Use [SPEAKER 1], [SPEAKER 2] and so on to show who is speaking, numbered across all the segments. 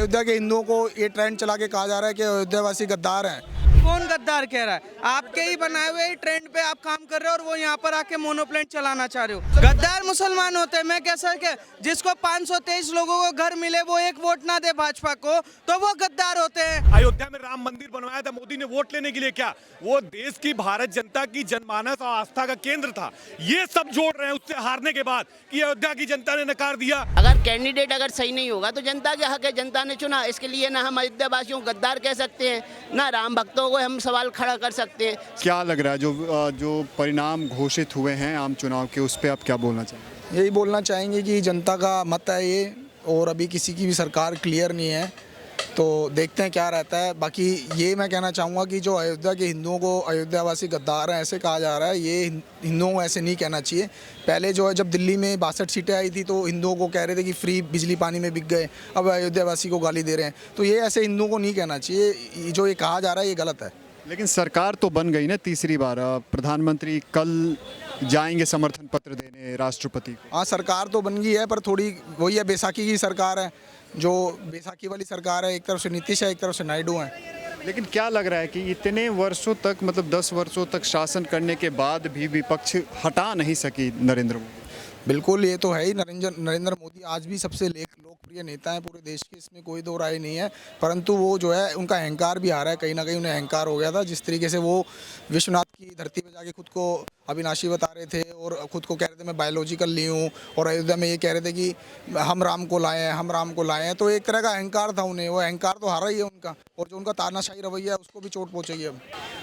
[SPEAKER 1] अयोध्या के हिंदुओं को ये ट्रेंड चला के कहा जा रहा है कि अयोध्यावासी गद्दार हैं।
[SPEAKER 2] कौन गद्दार कह रहा है? आपके ही बनाए हुए ट्रेंड पे आप काम कर रहे हो और वो यहाँ पर आके मोनोप्लेन चलाना चाह रहे हो। गद्दार मुसलमान होते हैं। मैं कैसा के जिसको 523 लोगों को घर मिले वो एक वोट ना दे भाजपा को तो वो गद्दार होते हैं।
[SPEAKER 3] अयोध्या में राम मंदिर बनवाया था मोदी ने वोट लेने के लिए, क्या वो देश की भारत जनता की जनमानस और आस्था का केंद्र था? ये सब जोड़ रहे हैं उससे हारने के बाद कि अयोध्या की जनता ने नकार दिया।
[SPEAKER 4] अगर कैंडिडेट अगर सही नहीं होगा तो जनता के हक है, जनता ने चुना। इसके लिए ना हम अयोध्या वासियों को गद्दार कह सकते हैं ना राम भक्तों को हम सवाल खड़ा कर सकते हैं।
[SPEAKER 5] क्या लग रहा है जो परिणाम घोषित हुए हैं आम चुनाव के, उस पर आप क्या बोलना चाहेंगे?
[SPEAKER 1] यही बोलना चाहेंगे कि जनता का मत है ये, और अभी किसी की भी सरकार क्लियर नहीं है, तो देखते हैं क्या रहता है। बाकी ये मैं कहना चाहूँगा कि जो अयोध्या के हिंदुओं को अयोध्यावासी गद्दार हैं ऐसे कहा जा रहा है, ये हिंदुओं को ऐसे नहीं कहना चाहिए। पहले जो है जब दिल्ली में 62 सीटें आई थी तो हिंदुओं को कह रहे थे कि फ्री बिजली पानी में बिक गए, अब अयोध्यावासी को गाली दे रहे हैं। तो ये ऐसे हिंदुओं को नहीं कहना चाहिए, जो ये कहा जा रहा है ये गलत है।
[SPEAKER 5] लेकिन सरकार तो बन गई ना तीसरी बार, प्रधानमंत्री कल जाएंगे समर्थन पत्र देने राष्ट्रपति को।
[SPEAKER 1] हाँ, सरकार तो बन गई है, पर थोड़ी वही है, बैसाखी की सरकार है, जो बैसाखी वाली सरकार है। एक तरफ से नीतीश है, एक तरफ से नायडू हैं।
[SPEAKER 5] लेकिन क्या लग रहा है कि इतने वर्षों तक, मतलब 10 वर्षों तक शासन करने के बाद भी विपक्ष हटा नहीं सकी नरेंद्र मोदी?
[SPEAKER 1] बिल्कुल, ये तो है ही। नरेंद्र मोदी आज भी सबसे लोकप्रिय नेता है पूरे देश के, इसमें कोई दो राय नहीं है। परंतु वो जो है उनका अहंकार भी आ रहा है, कहीं ना कहीं उन्हें अहंकार हो गया था। जिस तरीके से वो विश्वनाथ की धरती पे जाके खुद को अविनाशी बता रहे थे और खुद को कह रहे थे मैं बायोलॉजिकल ली हूँ, और अयोध्या में ये कह रहे थे कि हम राम को लाए हैं, हम राम को लाए हैं। तो एक तरह का अहंकार था उन्हें, वो अहंकार तो हारा ही है उनका, और जो उनका तानाशाही रवैया है उसको भी चोट पहुँचेगी अब।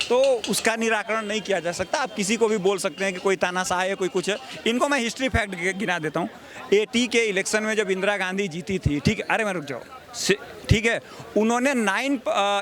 [SPEAKER 6] तो उसका निराकरण नहीं किया जा सकता। आप किसी को भी बोल सकते हैं कि कोई तानाशाह है, कोई कुछ है। इनको मैं हिस्ट्री फैक्ट गिना देता हूँ। 80 के इलेक्शन में जब इंदिरा गांधी जीती थी, ठीक है, अरे मैं रुक जाओ, ठीक है, उन्होंने 9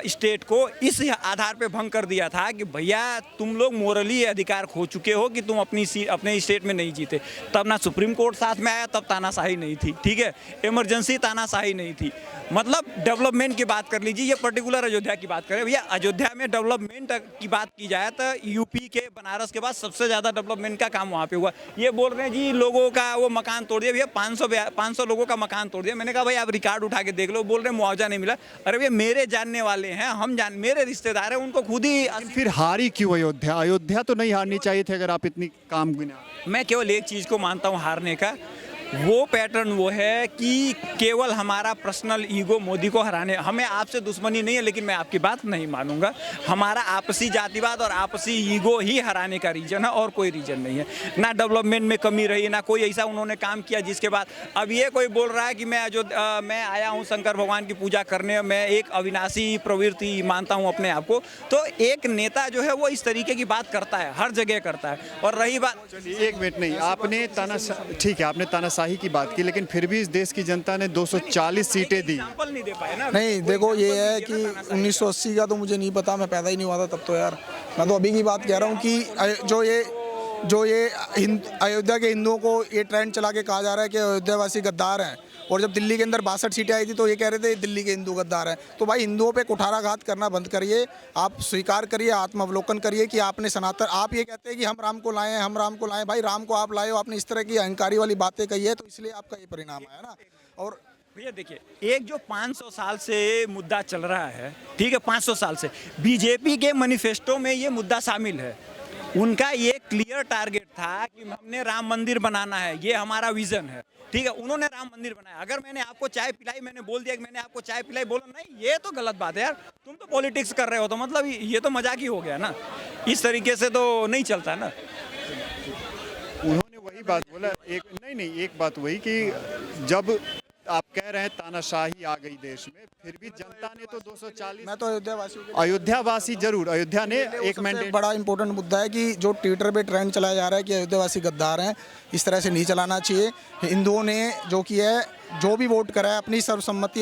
[SPEAKER 6] स्टेट को इस आधार पे भंग कर दिया था कि भैया तुम लोग मोरली अधिकार खो चुके हो कि तुम अपने स्टेट में नहीं जीते। तब ना सुप्रीम कोर्ट साथ में आया, तब तानाशाही नहीं थी, ठीक है, इमरजेंसी तानाशाही नहीं थी। मतलब डेवलपमेंट की बात कर लीजिए, ये पर्टिकुलर अयोध्या की बात करें भैया, अयोध्या में डेवलपमेंट की बात की जाए तो यूपी के बनारस के बाद सबसे ज़्यादा डेवलपमेंट का काम वहाँ पे हुआ। ये बोल रहे हैं जी लोगों का वो मकान तोड़ दिया, भैया 500 लोगों का मकान तोड़ दिया। मैंने कहा भाई आप रिकॉर्ड उठा के देख लो, बोल रहे मुआवजा नहीं मिला। अरे भैया मेरे जानने वाले हैं, मेरे रिश्तेदार हैं, उनको खुद ही।
[SPEAKER 5] फिर हारी क्यों अयोध्या? अयोध्या तो नहीं हारनी चाहिए थी अगर आप इतनी काम गिना।
[SPEAKER 6] मैं केवल एक चीज़ को मानता हूँ हारने का, वो पैटर्न वो है कि केवल हमारा पर्सनल ईगो मोदी को हराने। हमें आपसे दुश्मनी नहीं है, लेकिन मैं आपकी बात नहीं मानूंगा। हमारा आपसी जातिवाद और आपसी ईगो ही हराने का रीजन है, और कोई रीजन नहीं है। ना डेवलपमेंट में कमी रही, ना कोई ऐसा उन्होंने काम किया जिसके बाद अब ये कोई बोल रहा है कि मैं आया हूँ शंकर भगवान की पूजा करने, मैं एक अविनाशी प्रवृत्ति मानता हूँ अपने आप को। तो एक नेता जो है वो इस तरीके की बात करता है, हर जगह करता है। और रही बात,
[SPEAKER 5] एक मिनट नहीं, आपने ठीक है, आपने तानाशाही की बात की, लेकिन फिर भी इस देश की जनता ने 240 सीटें दी।
[SPEAKER 6] नहीं दे पाए ना।
[SPEAKER 1] नहीं, देखो ये है कि 1980 का तो मुझे नहीं पता, मैं पैदा ही नहीं हुआ था तब तो यार। मैं तो अभी की बात कह रहा हूँ कि जो ये अयोध्या के हिंदुओं को ये ट्रेंड चला के कहा जा रहा है कि अयोध्यावासी गद्दार हैं, और जब दिल्ली के अंदर 62 सीटें आई थी तो ये कह रहे थे दिल्ली के हिंदू गद्दार हैं। तो भाई हिंदुओं पे कुठाराघात करना बंद करिए, आप स्वीकार करिए, आत्मावलोकन करिए कि आपने आप ये कहते हैं कि हम राम को लाए हैं, हम राम को लाए। भाई राम को आप लाए हो, आपने इस तरह की अहंकारी वाली बातें कही है, तो इसलिए आपका ये परिणाम आया ना। और
[SPEAKER 6] भैया देखिए, एक जो 500 साल से मुद्दा चल रहा है, ठीक है, 500 साल से बीजेपी के मैनिफेस्टो में ये मुद्दा शामिल है। उनका ये क्लियर टारगेट था कि हमने राम मंदिर बनाना है, ये हमारा विजन है, ठीक है। उन्होंने राम मंदिर बनाया। अगर मैंने आपको चाय पिलाई, मैंने बोल दिया कि मैंने आपको चाय पिलाई, बोलो नहीं, ये तो गलत बात है यार, तुम तो पॉलिटिक्स कर रहे हो, तो मतलब ये तो मजाक ही हो गया ना। इस तरीके से तो नहीं चलता ना।
[SPEAKER 5] उन्होंने वही बात बोला, एक बात वही कि जब आप कह रहे हैं तानाशाही आ गई देश में, फिर भी जनता ने तो 240।
[SPEAKER 1] मैं तो
[SPEAKER 5] अयोध्यावासी जरूर, अयोध्या ने एक मैंडेट।
[SPEAKER 1] बड़ा इंपॉर्टेंट मुद्दा है कि जो ट्विटर पे ट्रेंड चलाया जा रहा है कि अयोध्यावासी गद्दार हैं, इस तरह से नहीं चलाना चाहिए। हिंदुओं ने जो किया है, जो भी वोट करा है, अपनी सर्वसम्मति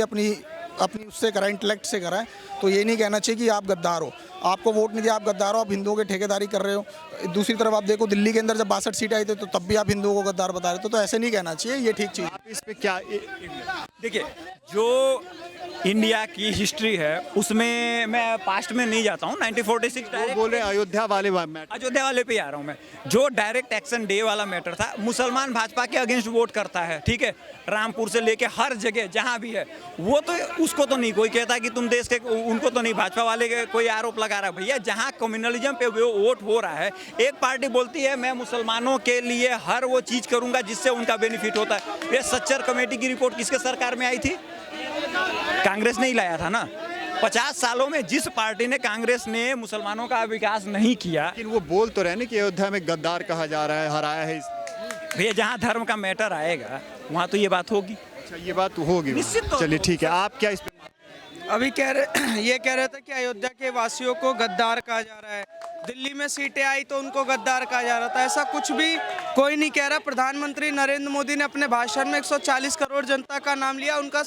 [SPEAKER 1] अपनी उससे करा, इंटेलेक्ट से करा है, तो ये नहीं कहना चाहिए कि आप गद्दार हो। आपको वोट नहीं दिया, आप गद्दार हो, आप हिंदुओं के ठेकेदारी कर रहे हो। दूसरी तरफ आप देखो, दिल्ली के अंदर जब 62 सीटें आई थी तो तब भी आप हिंदुओं को गद्दार बता रहे थे, तो ऐसे नहीं कहना चाहिए, ये ठीक चीज़।
[SPEAKER 5] आप इस पे क्या
[SPEAKER 6] देखिए, जो इंडिया की हिस्ट्री है उसमें मैं पास्ट में नहीं जाता हूँ। 1946
[SPEAKER 5] वो
[SPEAKER 6] डायरेक्ट
[SPEAKER 5] बोले अयोध्या वाले मैटर।
[SPEAKER 6] अयोध्या वाले पे ही आ रहा हूँ मैं। जो डायरेक्ट एक्शन डे वाला मैटर था, मुसलमान भाजपा के अगेंस्ट वोट करता है, ठीक है, रामपुर से लेके हर जगह जहाँ भी है, वो तो उसको तो नहीं कोई कहता कि तुम देश के, उनको तो नहीं, भाजपा वाले के कोई आरोप लगा रहा है। भैया जहाँ कम्युनलिज्म पे वोट हो रहा है, एक पार्टी बोलती है मैं मुसलमानों के लिए हर वो चीज़ करूँगा जिससे उनका बेनिफिट होता है। ये सच्चर कमेटी की रिपोर्ट किसके सरकार में आई थी? कांग्रेस ने ही लाया था ना। 50 सालों में जिस पार्टी ने, कांग्रेस ने मुसलमानों का विकास नहीं किया।
[SPEAKER 5] लेकिन वो बोल तो रहे ना कि अयोध्या में गद्दार कहा जा रहा है, हराया है।
[SPEAKER 6] भैया जहाँ धर्म का मैटर आएगा वहाँ तो ये बात होगी।
[SPEAKER 5] अच्छा, ये बात तो होगी।
[SPEAKER 6] निश्चित तौर
[SPEAKER 5] चलिए ठीक है, आप क्या इस पे?
[SPEAKER 2] अभी ये कह रहे थे कि अयोध्या के वासियों को गद्दार कहा जा रहा है, दिल्ली में सीटें आई तो उनको गद्दार कहा जा रहा था। ऐसा कुछ भी कोई नहीं कह रहा। प्रधानमंत्री नरेंद्र मोदी ने अपने भाषण में 140 करोड़ जनता का नाम लिया, उनका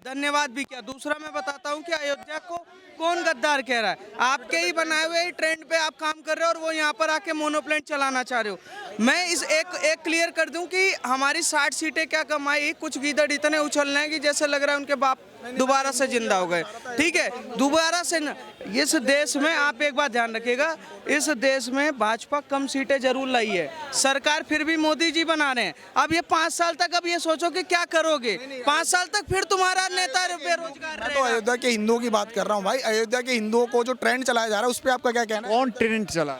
[SPEAKER 2] धन्यवाद भी किया। दूसरा मैं बताता हूं कि अयोध्या को कौन गद्दार कह रहा है। आपके ही बनाए हुए ट्रेंड पे आप काम कर रहे हो और वो यहाँ पर आके मोनोप्लेन चलाना चाह रहे हो। मैं इस एक क्लियर कर दूं कि हमारी 60 सीटें क्या कमाई, कुछ गीदड़ इतने उछल रहे हैं कि जैसे लग रहा है उनके बाप दोबारा से जिंदा हो गए। ठीक है, दोबारा से इस देश में आप एक बात ध्यान रखिएगा, इस देश में भाजपा कम सीटें जरूर लाई है, सरकार फिर भी मोदी जी बना रहे हैं। अब ये 5 साल तक अब ये सोचो कि क्या करोगे। 5 साल तक फिर तुम्हारा नेता बेरोजगार
[SPEAKER 1] मैं तो अयोध्या के हिंदुओं की बात कर रहा हूँ भाई। अयोध्या के हिंदुओं को जो ट्रेंड चलाया जा रहा है उस पर आपका क्या कहना है?
[SPEAKER 5] कौन ट्रेंड चला?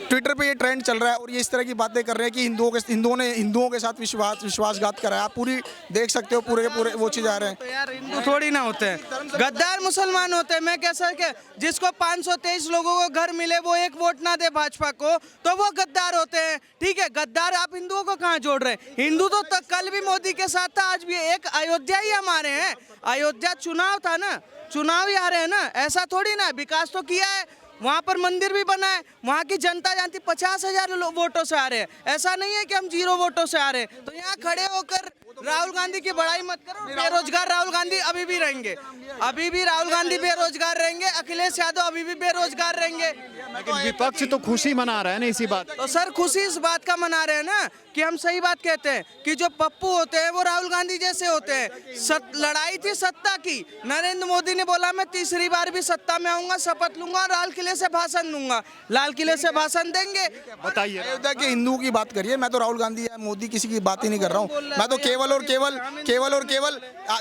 [SPEAKER 1] ट्विटर पे ये ट्रेंड चल रहा है और ये इस तरह की बातें कर रहे हैं कि हिंदुओं के साथ विश्वासघात करा है। आप पूरी देख सकते हो, पूरे के पूरे वो चीज आ रहे हैं।
[SPEAKER 2] तो यार हिंदू थोड़ी ना होते हैं, गद्दार मुसलमान होते हैं। मैं कैसा कि जिसको 523 लोगों को घर मिले वो एक वोट ना दे भाजपा को तो वो गद्दार होते हैं। ठीक है, गद्दार आप हिंदुओं को कहाँ जोड़ रहे हैं? हिंदू तो कल भी मोदी के साथ था, आज भी एक अयोध्या ही हमारे हैं। अयोध्या चुनाव था ना, चुनाव ही आ रहे हैं ना, ऐसा थोड़ी ना। विकास तो किया है, वहाँ पर मंदिर भी बना है, वहाँ की जनता जानती 50,000 वोटों से आ रहे हैं। ऐसा नहीं है कि हम 0 वोटों से आ रहे हैं। तो यहाँ खड़े होकर राहुल गांधी की बड़ाई मत करो। बेरोजगार राहुल गांधी अभी भी रहेंगे, अभी भी राहुल गांधी बेरोजगार रहेंगे, अखिलेश यादव अभी भी बेरोजगार रहेंगे।
[SPEAKER 5] लेकिन विपक्ष तो खुशी मना रहा है ना इसी बात।
[SPEAKER 2] तो सर खुशी इस बात का मना रहे हैं ना कि हम सही बात कहते हैं कि जो पप्पू होते हैं वो राहुल गांधी जैसे होते हैं। लड़ाई थी सत्ता की, नरेंद्र मोदी ने बोला मैं तीसरी बार भी सत्ता में आऊंगा, शपथ लूंगा और लाल किले से भाषण दूंगा। लाल किले से भाषण देंगे।
[SPEAKER 5] बताइए,
[SPEAKER 1] अयोध्या के हिंदुओं की बात करिए। मैं तो राहुल गांधी या मोदी किसी की बात ही नहीं कर रहा हूँ। मैं तो केवल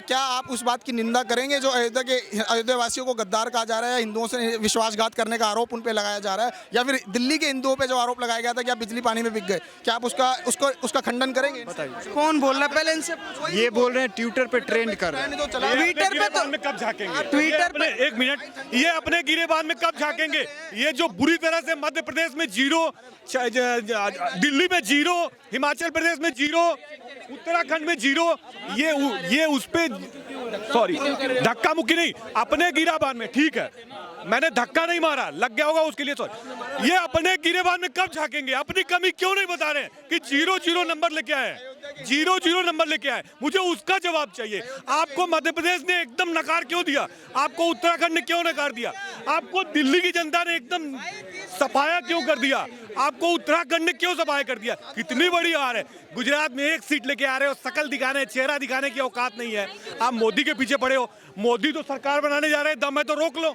[SPEAKER 1] क्या आप उस बात की निंदा करेंगे जो अयोध्या वासियों को गद्दार कहा जा रहा है, हिंदुओं से विश्वासघात करने का आरोप उन पे लगाया जा रहा है, या फिर दिल्ली के हिंदुओं पे जो आरोप लगाया गया था कि आप बिजली पानी में बिक गए, क्या आप उसका खंडन करेंगे?
[SPEAKER 5] बताइए।
[SPEAKER 2] कौन बोल रहा है पहले इनसे?
[SPEAKER 5] ये बोल रहे हैं ट्विटर पे ट्रेंड कर रहे हैं।
[SPEAKER 2] ट्विटर पे तो
[SPEAKER 3] में कब झाकेंगे?
[SPEAKER 2] ट्विटर पे
[SPEAKER 3] एक मिनट, ये अपने गिरेबान में कब झाकेंगे? ये जो बुरी तरह से मध्य प्रदेश में 0, दिल्ली में 0, हिमाचल प्रदेश में 0, उत्तराखंड में 0, ये उस पे सॉरी धक्का मुक्की नहीं, अपने गिरेबान में। ठीक है, मैंने धक्का नहीं मारा, लग गया होगा उसके लिए सॉरी। ये अपने गिरेबान में कब झाकेंगे? अपनी कमी क्यों नहीं बता रहे कि 0-0 नंबर लेके आए, 0-0 नंबर लेके आए? मुझे उसका जवाब चाहिए। आपको मध्य प्रदेश ने एकदम नकार क्यों दिया? आपको उत्तराखंड ने क्यों नकार दिया? आपको दिल्ली की जनता ने एकदम सफाया क्यों कर दिया? आपको उत्तराखंड ने क्यों सफाया कर दिया? कितनी बड़ी हार है। गुजरात में 1 सीट लेके आ रहे हो, शकल दिखाने, चेहरा दिखाने की औकात नहीं है। आप मोदी के पीछे पड़े हो। मोदी तो सरकार बनाने जा रहे हैं, दम है तो रोक लो,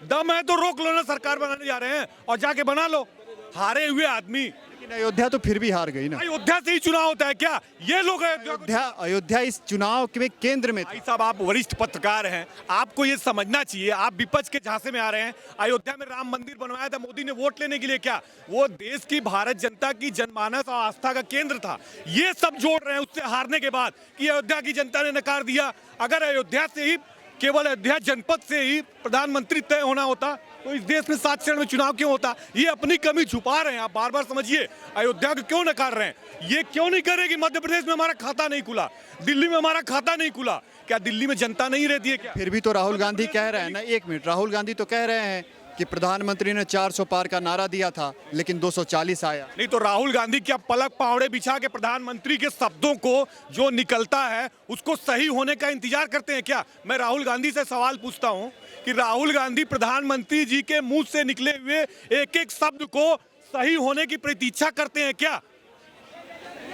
[SPEAKER 3] दम है तो रोक लो ना। सरकार बनाने जा रहे हैं और जाके बना लो। हारे हुए आदमी।
[SPEAKER 5] लेकिन अयोध्या तो फिर भी हार गई ना।
[SPEAKER 3] अयोध्या से ही चुनाव होता है क्या? ये लोग
[SPEAKER 5] अयोध्या इस चुनाव के केंद्र में।
[SPEAKER 3] भाई साहब, आप वरिष्ठ पत्रकार हैं, आपको ये समझना चाहिए। आप विपक्ष के झांसे में आ रहे हैं। अयोध्या में राम मंदिर बनवाया था मोदी ने वोट लेने के लिए क्या? वो देश की, भारत जनता की जनमानस और आस्था का केंद्र था। ये सब जोड़ रहे हैं उससे हारने के बाद कि अयोध्या की जनता ने नकार दिया। अगर अयोध्या से ही, केवल अयोध्या जनपद से ही प्रधानमंत्री तय होना होता तो इस देश में 7 चरण में चुनाव क्यों होता? ये अपनी कमी छुपा रहे हैं। आप बार बार समझिए, अयोध्या को क्यों नकार रहे हैं? ये क्यों नहीं कर रहे कि मध्य प्रदेश में हमारा खाता नहीं खुला, दिल्ली में हमारा खाता नहीं खुला? क्या दिल्ली में जनता नहीं रहती है क्या?
[SPEAKER 5] फिर भी तो राहुल गांधी कह रहे हैं ना, 1 मिनट, राहुल गांधी तो कह रहे हैं कि प्रधानमंत्री ने 400 पार का नारा दिया था लेकिन 240 आया।
[SPEAKER 3] नहीं तो राहुल गांधी क्या पलक पावड़े बिछा के प्रधानमंत्री के शब्दों को जो निकलता है उसको सही होने का इंतजार करते हैं क्या? मैं राहुल गांधी से सवाल पूछता हूं कि राहुल गांधी प्रधानमंत्री जी के मुंह से निकले हुए एक एक शब्द को सही होने की प्रतीक्षा करते हैं क्या?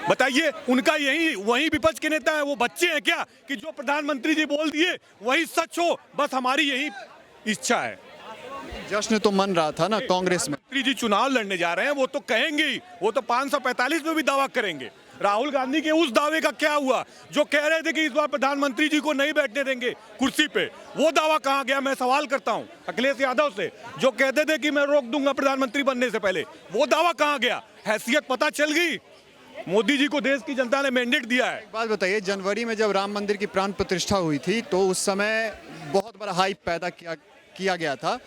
[SPEAKER 3] बताइए, उनका यही वही विपक्ष के नेता है, वो बच्चे हैं क्या कि जो प्रधानमंत्री जी बोल दिए वही सच हो? बस हमारी यही इच्छा है।
[SPEAKER 5] जश्न तो मन रहा था ना कांग्रेस में।
[SPEAKER 3] प्रधानमंत्री जी चुनाव लड़ने जा रहे हैं, वो तो कहेंगे ही, वो तो 545 में भी दावा करेंगे। राहुल गांधी के उस दावे का क्या हुआ जो कह रहे थे कि इस बार प्रधानमंत्री जी को नहीं बैठने देंगे कुर्सी पे? वो दावा कहाँ गया? मैं सवाल करता हूँ अखिलेश यादव से, जो कहते थे कि मैं रोक दूंगा प्रधानमंत्री बनने से पहले, वो दावा कहाँ गया? हैसियत पता चल गई? मोदी जी को देश की जनता ने मैंडेट दिया है।
[SPEAKER 5] एक बात बताइए, जनवरी में जब राम मंदिर की प्राण प्रतिष्ठा हुई थी तो उस समय बहुत बड़ा हाइप पैदा किया गया था,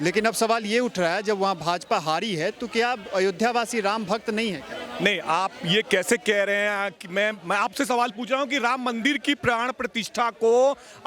[SPEAKER 5] लेकिन अब सवाल ये उठ रहा है जब वहाँ भाजपा हारी है तो क्या अयोध्यावासी राम भक्त नहीं है?
[SPEAKER 3] नहीं, आप ये कैसे कह रहे हैं कि मैं आपसे सवाल पूछ रहा हूं कि राम मंदिर की प्राण प्रतिष्ठा को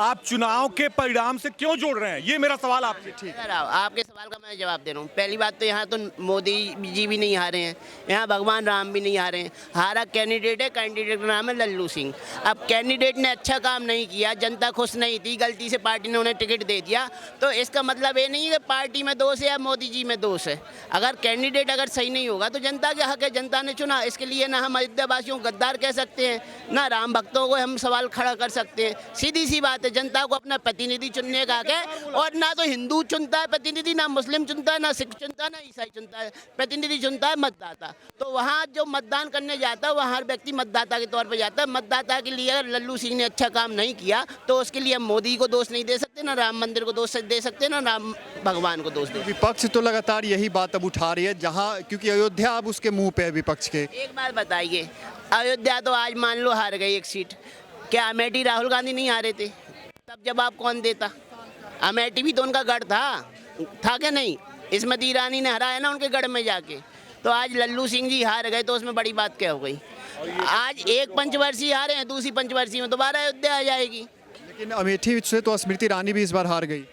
[SPEAKER 3] आप चुनाव के परिणाम से क्यों जोड़ रहे हैं? ये मेरा सवाल आपसे। ठीक है,
[SPEAKER 4] आपके सवाल का मैं जवाब दे रहा हूँ। पहली बात तो यहाँ तो मोदी जी भी नहीं हारे हैं, यहाँ भगवान राम भी नहीं हारे हैं। हारा कैंडिडेट है, कैंडिडेट का नाम है लल्लू सिंह। अब कैंडिडेट ने अच्छा काम नहीं किया, जनता खुश नहीं थी, गलती से पार्टी ने उन्हें टिकट दे दिया, तो इसका मतलब ये नहीं है कि पार्टी में दोष है या मोदी जी में दोष है। अगर कैंडिडेट अगर सही नहीं होगा तो जनता के हक है, जनता ने चुना। इसके लिए ना हम अयोध्या वासियों को गद्दार कह सकते हैं, ना राम भक्तों को हम सवाल खड़ा कर सकते हैं। सीधी सी बात है, जनता को अपना प्रतिनिधि चुनने का हक है, और ना तो हिंदू चुनता है प्रतिनिधि, ना मुस्लिम चुनता है, ना सिख चुनता है, ना ईसाई चुनता है। प्रतिनिधि चुनता है मतदाता। तो वहाँ जो मतदान करने जाता है वहाँ हर व्यक्ति मतदाता के तौर पर जाता है। मतदाता के लिए अगर लल्लू सिंह ने अच्छा काम नहीं किया तो उसके लिए हम मोदी को दोष नहीं दे सकते, ना राम मंदिर को दोष दे सकते, ना राम भगवान को दोष दे।
[SPEAKER 5] विपक्ष तो लगातार यही बात अब उठा रही है, जहां क्योंकि अयोध्या अब उसके मुंह पे है विपक्ष के।
[SPEAKER 4] एक बात बताइए, अयोध्या तो आज मान लो हार गई एक सीट, क्या अमेठी राहुल गांधी नहीं हारे थे? तब जवाब कौन देता? अमेठी भी तो उनका गढ़ था क्या नहीं? स्मृति ईरानी ने हराया ना उनके गढ़ में जाके। तो आज लल्लू सिंह जी हार गए तो उसमें बड़ी बात क्या हो गई? आज एक पंचवर्षीय हारे हैं, दूसरी पंचवर्षीय में दोबारा अयोध्या आ जाएगी।
[SPEAKER 5] लेकिन अमेठी से तो स्मृति ईरानी भी इस बार हार गई।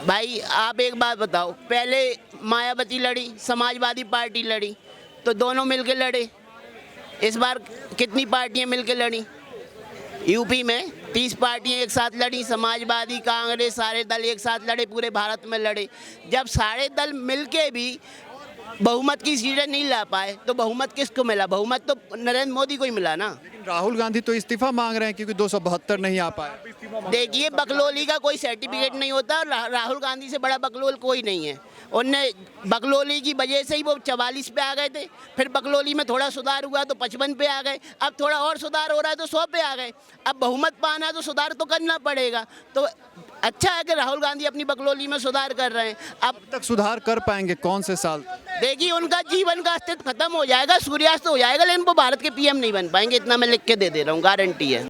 [SPEAKER 4] भाई आप एक बात बताओ, पहले मायावती लड़ी, समाजवादी पार्टी लड़ी, तो दोनों मिलकर लड़े। इस बार कितनी पार्टियां मिलकर लड़ी? यूपी में 30 पार्टियां एक साथ लड़ी, समाजवादी, कांग्रेस, सारे दल एक साथ लड़े, पूरे भारत में लड़े। जब सारे दल मिलके भी बहुमत की सीटें नहीं ला पाए तो बहुमत किसको मिला? बहुमत तो नरेंद्र मोदी को ही मिला ना।
[SPEAKER 5] लेकिन राहुल गांधी तो इस्तीफा मांग रहे हैं क्योंकि 272 नहीं आ पाए।
[SPEAKER 4] देखिए, बकलोली का कोई सर्टिफिकेट नहीं होता, राहुल गांधी से बड़ा बकलोल कोई नहीं है। उनने बकलोली की वजह से ही वो 44 पे आ गए थे, फिर बकलोली में थोड़ा सुधार हुआ तो 55 पे आ गए, अब थोड़ा और सुधार हो रहा है तो 100 पे आ गए। अब बहुमत पाना तो सुधार तो करना पड़ेगा। तो अच्छा है कि राहुल गांधी अपनी बकलोली में सुधार कर रहे हैं। अब
[SPEAKER 5] तक सुधार कर पाएंगे कौन से साल?
[SPEAKER 4] देखिए, उनका जीवन का अस्तित्व खत्म हो जाएगा, सूर्यास्त हो जाएगा, लेकिन वो भारत के पीएम नहीं बन पाएंगे, इतना मैं लिख के दे रहा हूँ, गारंटी है।